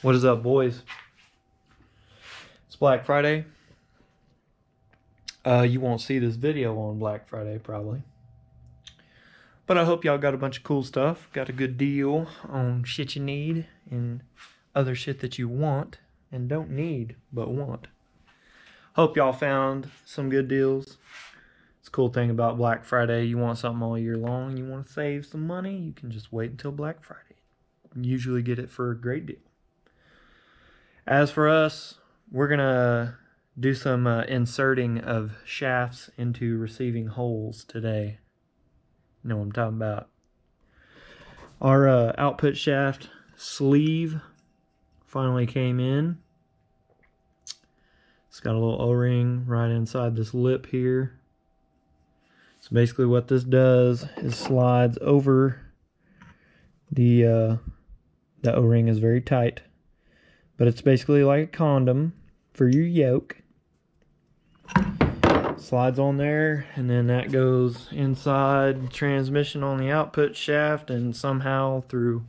What is up, boys? It's Black Friday. You won't see this video on Black Friday probably, but I hope y'all got a bunch of cool stuff. Got a good deal on shit you need and other shit that you want and don't need but want. Hope y'all found some good deals. It's a cool thing about Black Friday. You want something all year long, you want to save some money, you can just wait until Black Friday. You usually get it for a great deal. As for us, we're gonna do some inserting of shafts into receiving holes today. You know what I'm talking about. Our output shaft sleeve finally came in. It's got a little O-ring right inside this lip here. So basically what this does is slides over the O-ring is very tight. But it's basically like a condom for your yoke. Slides on there, and then that goes inside transmission on the output shaft, and somehow through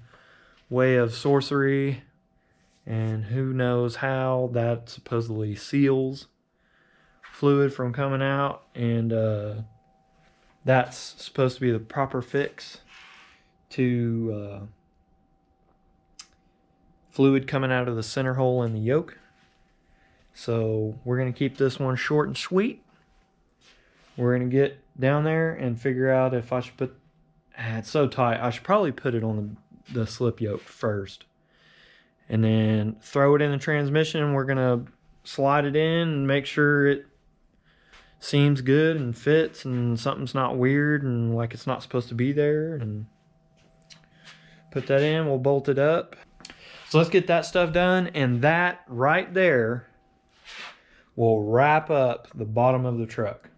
way of sorcery and who knows how, that supposedly seals fluid from coming out, and that's supposed to be the proper fix to fluid coming out of the center hole in the yoke. So we're going to keep this one short and sweet. We're going to get down there and figure out if I should put... it's so tight. I should probably put it on the slip yoke first. And then throw it in the transmission. We're going to slide it in and make sure it seems good and fits and something's not weird and like it's not supposed to be there. And put that in. We'll bolt it up. So let's get that stuff done, and that right there will wrap up the bottom of the truck.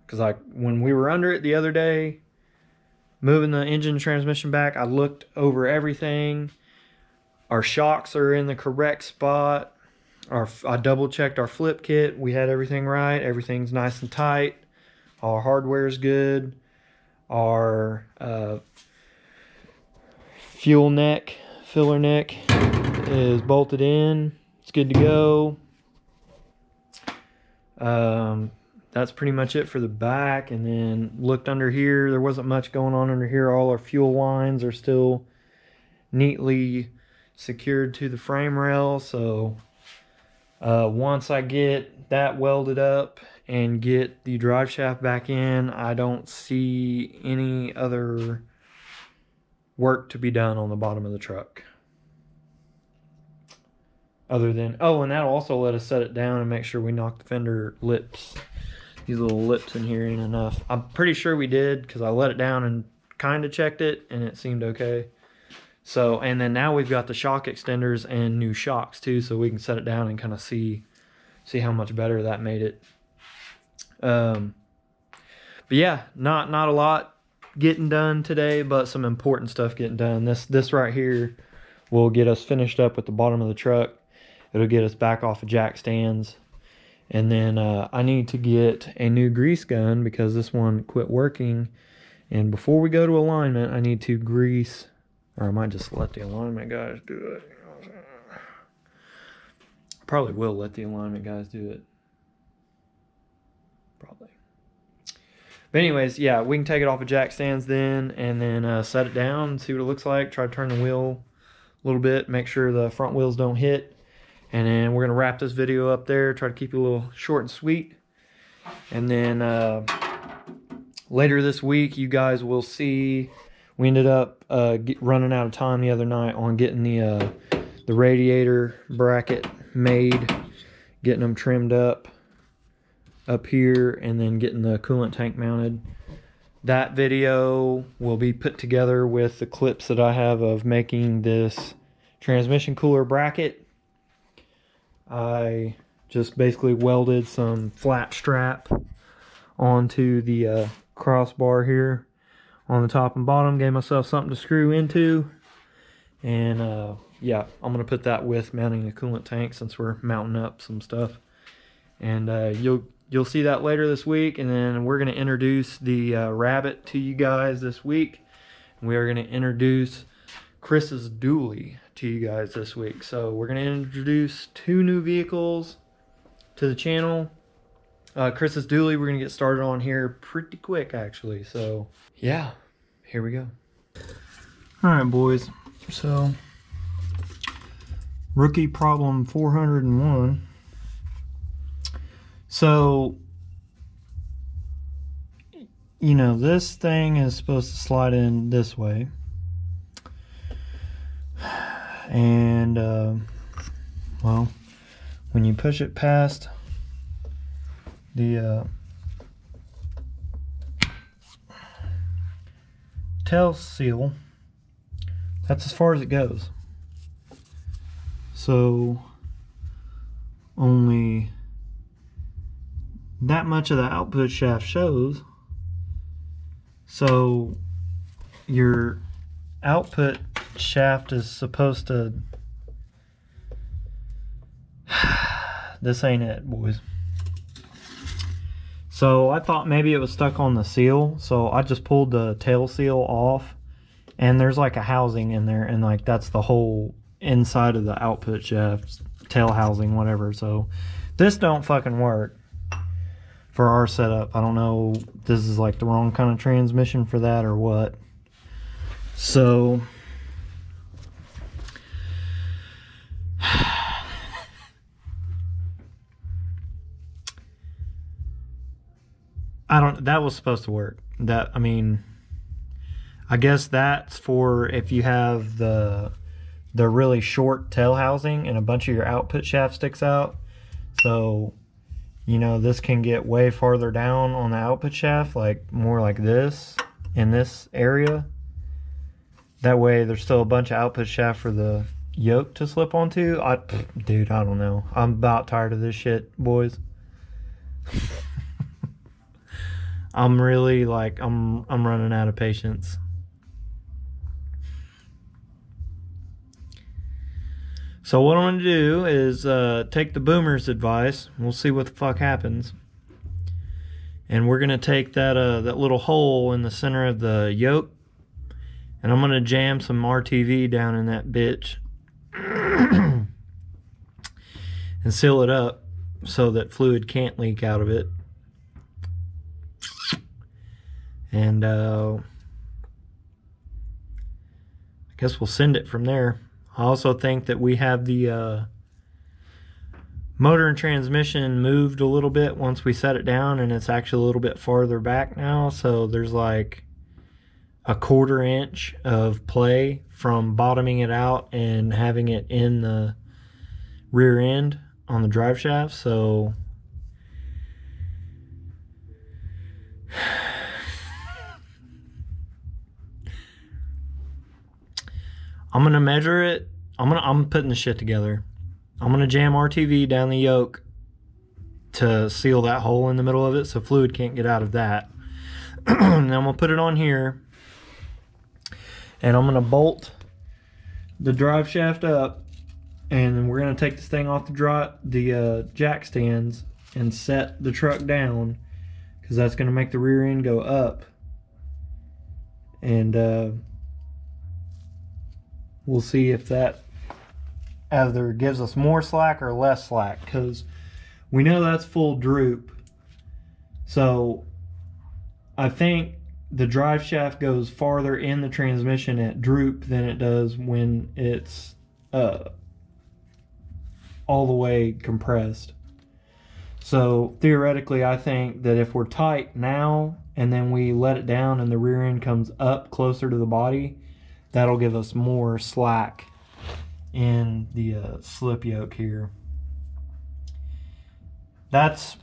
Because when we were under it the other day, moving the engine and transmission back, I looked over everything. Our shocks are in the correct spot. I double checked our flip kit. We had everything right. Everything's nice and tight. All our hardware is good. Our fuel neck, filler neck is bolted in. It's good to go. That's pretty much it for the back. And then looked under here. There wasn't much going on under here. All our fuel lines are still neatly secured to the frame rail. So once I get that welded up and get the drive shaft back in, I don't see any other work to be done on the bottom of the truck. Other than, oh, and that'll also let us set it down and make sure we knock the fender lips, these little lips in here, in enough. I'm pretty sure we did because I let it down and kind of checked it and it seemed okay. So, and then now we've got the shock extenders and new shocks too, so we can set it down and kind of see how much better that made it. But yeah, not a lot getting done today, but some important stuff getting done. This right here will get us finished up with the bottom of the truck. It'll get us back off of jack stands. And then I need to get a new grease gun because this one quit working. And before we go to alignment, I need to grease, or I might just let the alignment guys do it. Probably will let the alignment guys do it. Probably. But anyways, yeah, we can take it off of jack stands then, and then set it down, see what it looks like. Try to turn the wheel a little bit, make sure the front wheels don't hit. And then we're going to wrap this video up there, try to keep it a little short and sweet. And then later this week, you guys will see, we ended up running out of time the other night on getting the radiator bracket made, getting them trimmed up here, and then getting the coolant tank mounted. That video will be put together with the clips that I have of making this transmission cooler bracket. I just basically welded some flat strap onto the crossbar here on the top and bottom, gave myself something to screw into, and yeah, I'm gonna put that with mounting the coolant tank since we're mounting up some stuff. And you'll see that later this week. And then we're gonna introduce the Rabbit to you guys this week. We are gonna introduce Chris's dually to you guys this week. So we're going to introduce 2 new vehicles to the channel. Chris's dually we're going to get started on here pretty quick actually. So yeah, here we go. Alright boys, so rookie problem 401. So, you know, this thing is supposed to slide in this way. And, well, when you push it past the tail seal, that's as far as it goes. So, only that much of the output shaft shows. So your output shaft is supposed to this ain't it, boys. So I thought maybe it was stuck on the seal, so I just pulled the tail seal off, and there's like a housing in there, and like that's the whole inside of the output shaft, tail housing, whatever. So this don't fucking work for our setup. I don't know if this is like the wrong kind of transmission for that or what. So that was supposed to work. That, I mean, I guess that's for if you have the really short tail housing and a bunch of your output shaft sticks out. So, you know, this can get way farther down on the output shaft, like more like this, in this area. That way there's still a bunch of output shaft for the yoke to slip onto. Dude, I don't know. I'm about tired of this shit, boys. I'm really like, I'm running out of patience. So what I'm going to do is take the boomer's advice. We'll see what the fuck happens. And we're going to take that that little hole in the center of the yoke, and I'm going to jam some RTV down in that bitch and seal it up so that fluid can't leak out of it. And I guess we'll send it from there. I also think that we have the motor and transmission moved a little bit once we set it down, and it's actually a little bit farther back now. So there's like a 1/4 inch of play from bottoming it out and having it in the rear end on the drive shaft. So I'm gonna measure it. I'm putting the shit together. I'm gonna jam RTV down the yoke to seal that hole in the middle of it so fluid can't get out of that. And then I'm gonna put it on here, and I'm gonna bolt the drive shaft up, and then we're gonna take this thing off the jack stands and set the truck down, because that's gonna make the rear end go up. And we'll see if that either gives us more slack or less slack, because we know that's full droop. So I think the drive shaft goes farther in the transmission at droop than it does when it's all the way compressed. So theoretically, I think that if we're tight now and then we let it down and the rear end comes up closer to the body, that'll give us more slack in the slip yoke here. That's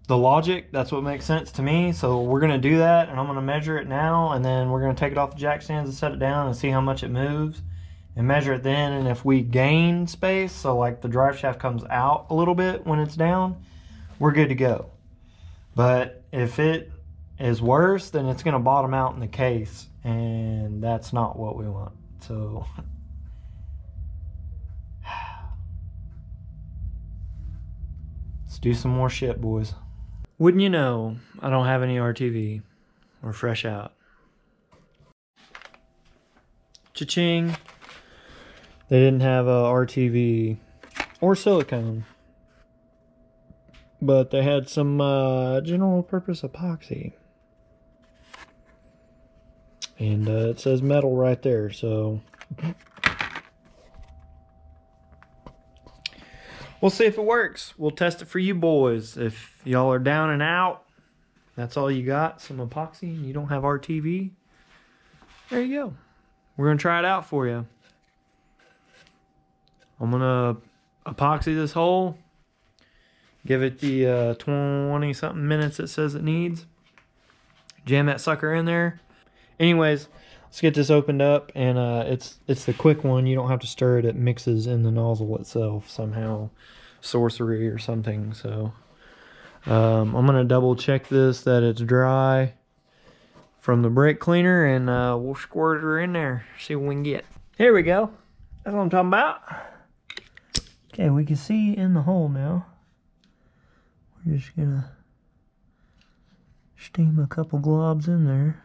the logic. That's what makes sense to me. So we're going to do that, and I'm going to measure it now, and then we're going to take it off the jack stands and set it down and see how much it moves and measure it then. And if we gain space, so like the drive shaft comes out a little bit when it's down, we're good to go. But if it is worse, then it's going to bottom out in the case, and that's not what we want. So let's do some more shit, boys. Wouldn't you know, I don't have any RTV. We're fresh out. Cha-ching. They didn't have a RTV or silicone, but they had some general purpose epoxy. And it says metal right there, so we'll see if it works. We'll test it for you boys. If y'all are down and out, that's all you got, some epoxy, and you don't have RTV, there you go. We're gonna try it out for you. I'm gonna epoxy this hole, give it the 20 something minutes it says it needs, jam that sucker in there. Anyways, let's get this opened up, and it's the quick one. You don't have to stir it. It mixes in the nozzle itself somehow, sorcery or something. So I'm gonna double check this that it's dry from the brake cleaner, and we'll squirt her in there, see what we can get. Here we go. That's what I'm talking about. Okay, we can see in the hole now. We're just gonna steam a couple globs in there.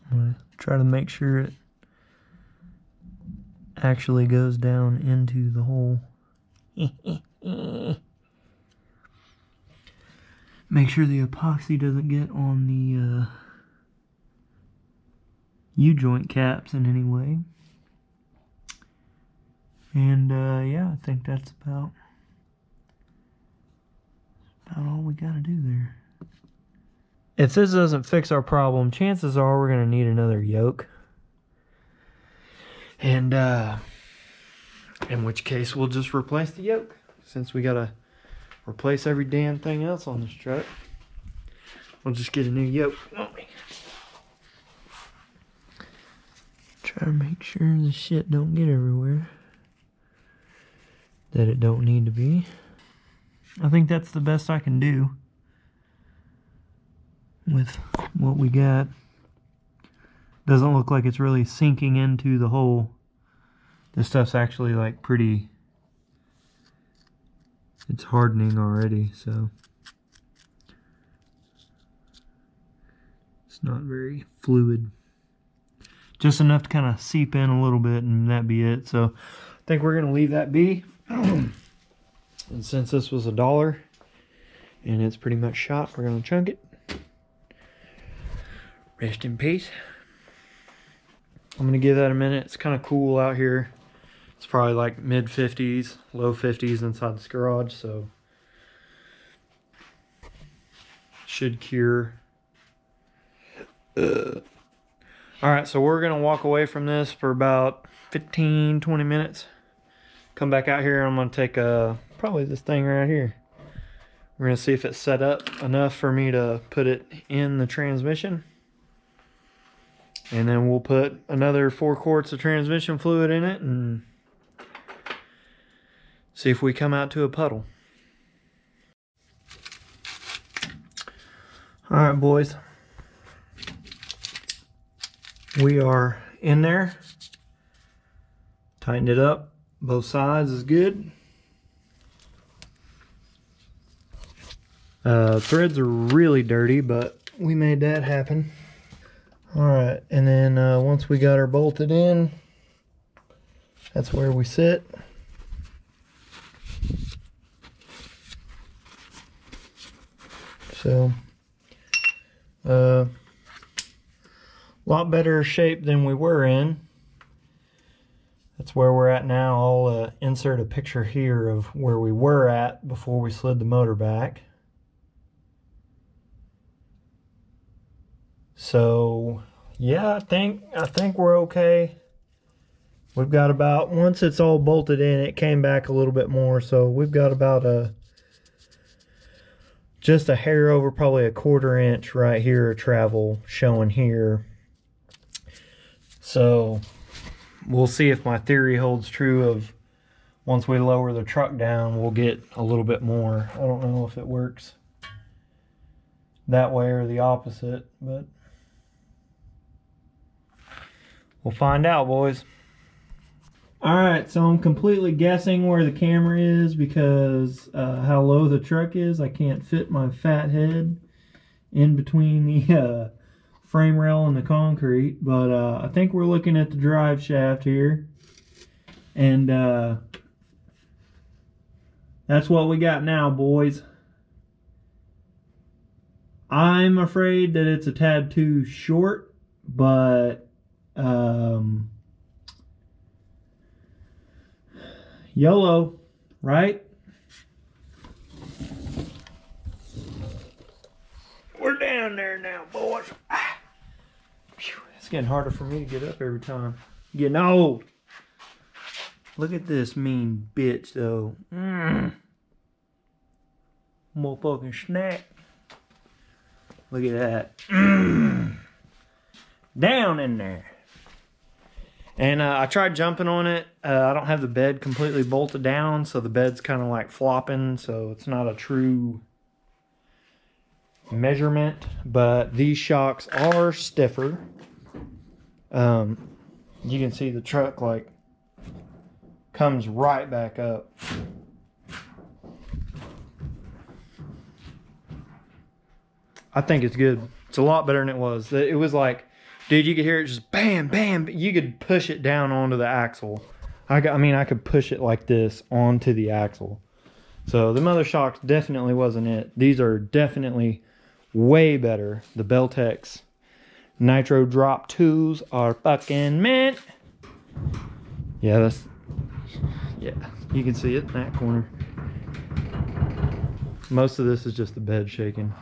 I'm gonna try to make sure it actually goes down into the hole. Make sure the epoxy doesn't get on the U-joint caps in any way. And yeah, I think that's about all we gotta do there. If this doesn't fix our problem, chances are we're gonna need another yoke. And in which case we'll just replace the yoke, since we gotta replace every damn thing else on this truck. We'll just get a new yoke, won't we? Try to make sure the shit don't get everywhere that it don't need to be. I think that's the best I can do with what we got. Doesn't look like it's really sinking into the hole. This stuff's actually like pretty, it's hardening already, so it's not very fluid. Just enough to kind of seep in a little bit, and that'd be it. So I think we're gonna leave that be. And since this was $1 and it's pretty much shot, we're gonna chunk it. Rest in peace. I'm gonna give that a minute. It's kind of cool out here. It's probably like mid 50s, low 50s inside this garage, so should cure. Alright, so we're gonna walk away from this for about 15-20 minutes. Come back out here, and I'm gonna take probably this thing right here. We're gonna see if it's set up enough for me to put it in the transmission. And then we'll put another 4 quarts of transmission fluid in it and see if we come out to a puddle. Alright, boys. We are in there. Tightened it up. Both sides is good. Threads are really dirty, but we made that happen. Alright, and then once we got her bolted in, that's where we sit. So, a lot better shape than we were in. That's where we're at now. I'll insert a picture here of where we were at before we slid the motor back. So yeah, I think we're okay. We've got about, once it's all bolted in, it came back a little bit more, so we've got about just a hair over, probably a 1/4 inch right here of travel showing here. So we'll see if my theory holds true of once we lower the truck down, we'll get a little bit more. I don't know if it works that way or the opposite, but we'll find out, boys. Alright, so I'm completely guessing where the camera is because how low the truck is. I can't fit my fat head in between the frame rail in the concrete, but I think we're looking at the drive shaft here, and that's what we got now, boys. I'm afraid that it's a tad too short, but YOLO, right? We're down there now, boys. It's getting harder for me to get up every time. Getting old. Look at this mean bitch, though. Motherfucking snack. Look at that. Down in there. And I tried jumping on it. I don't have the bed completely bolted down, so the bed's kind of like flopping, so it's not a true measurement. But these shocks are stiffer. You can see the truck like comes right back up. I think it's good. It's a lot better than it was. It was like, dude, you could hear it just bam, bam. You could push it down onto the axle. I mean, I could push it like this onto the axle. So the mother shocks definitely wasn't it. These are definitely way better. The Beltex Nitro Drop 2s are fucking mint. Yeah, you can see it in that corner. Most of this is just the bed shaking.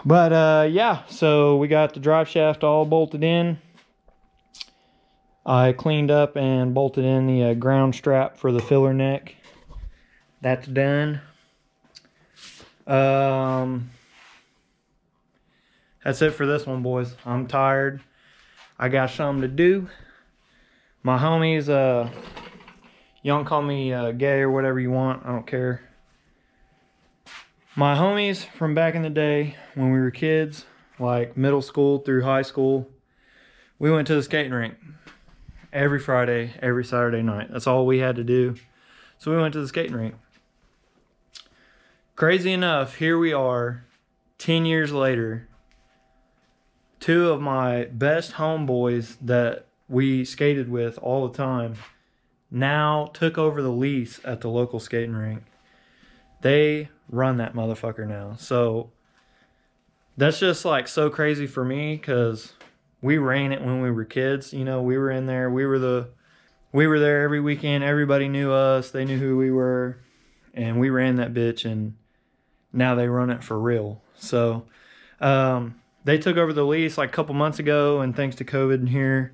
But yeah, so we got the drive shaft all bolted in. I cleaned up and bolted in the ground strap for the filler neck. That's done. That's it for this one, boys. I'm tired. I got something to do. My homies, you don't call me gay or whatever you want. I don't care. My homies from back in the day when we were kids, like middle school through high school, we went to the skating rink every Friday, every Saturday night. That's all we had to do. So we went to the skating rink. Crazy enough, here we are 10 years later. Two of my best homeboys that we skated with all the time now took over the lease at the local skating rink. They run that motherfucker now. So that's just like so crazy for me, because we ran it when we were kids. You know, we were in there. We were there every weekend. Everybody knew us. They knew who we were. And we ran that bitch, and now they run it for real. So they took over the lease like a couple months ago, and thanks to COVID in here,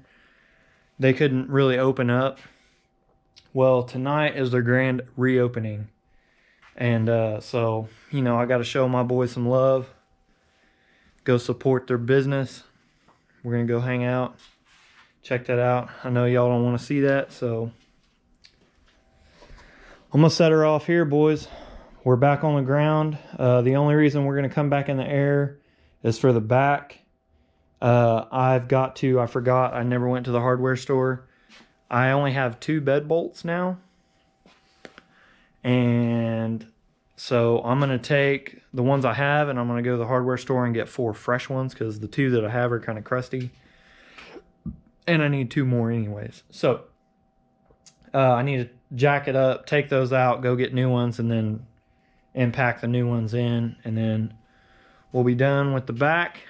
they couldn't really open up. Well, tonight is their grand reopening. And so, you know, I got to show my boys some love. Go support their business. We're going to go hang out. Check that out. I know y'all don't want to see that, so I'm going to set her off here, boys. We're back on the ground. The only reason we're going to come back in the air is for the back. I forgot, I never went to the hardware store. I only have 2 bed bolts now. And so I'm going to take the ones I have, and I'm going to go to the hardware store and get 4 fresh ones, because the 2 that I have are kind of crusty. And I need 2 more anyways. So I need to jack it up, take those out, go get new ones, and then impact the new ones in. And then we'll be done with the back.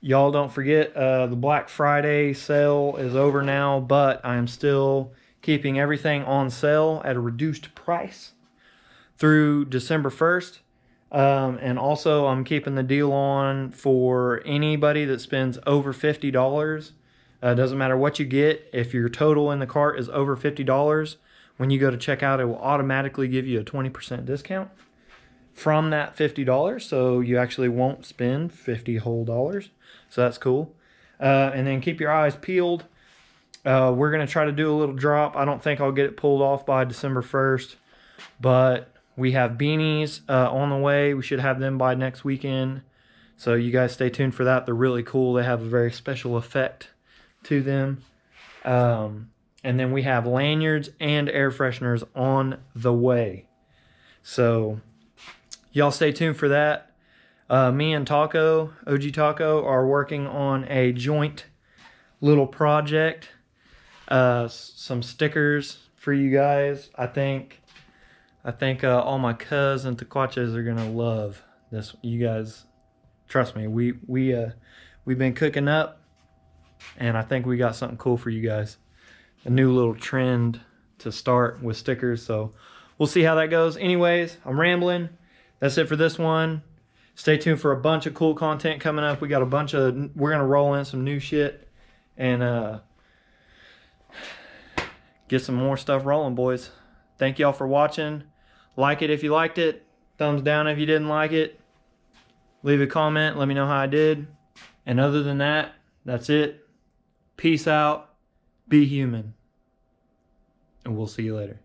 Y'all don't forget, the Black Friday sale is over now, but I'm still keeping everything on sale at a reduced price through December 1st. And also I'm keeping the deal on for anybody that spends over $50. Doesn't matter what you get. If your total in the cart is over $50, when you go to checkout, it will automatically give you a 20% discount from that $50. So you actually won't spend $50 whole dollars. So that's cool. And then keep your eyes peeled. We're going to try to do a little drop. I don't think I'll get it pulled off by December 1st, but we have beanies on the way. We should have them by next weekend. So you guys stay tuned for that. They're really cool. They have a very special effect to them. And then we have lanyards and air fresheners on the way. So y'all stay tuned for that. Me and Taco, OG Taco, are working on a joint little project. Some stickers for you guys. I think all my cuz and Taquaches are gonna love this. You guys, trust me, we've been cooking up, and I think we got something cool for you guys. A new little trend to start with stickers, so we'll see how that goes. Anyways, I'm rambling. That's it for this one. Stay tuned for a bunch of cool content coming up. We got we're gonna roll in some new shit and get some more stuff rolling, boys. Thank y'all for watching. Like it if you liked it. Thumbs down if you didn't like it. Leave a comment. Let me know how I did. And other than that, that's it. Peace out. Be human. And we'll see you later.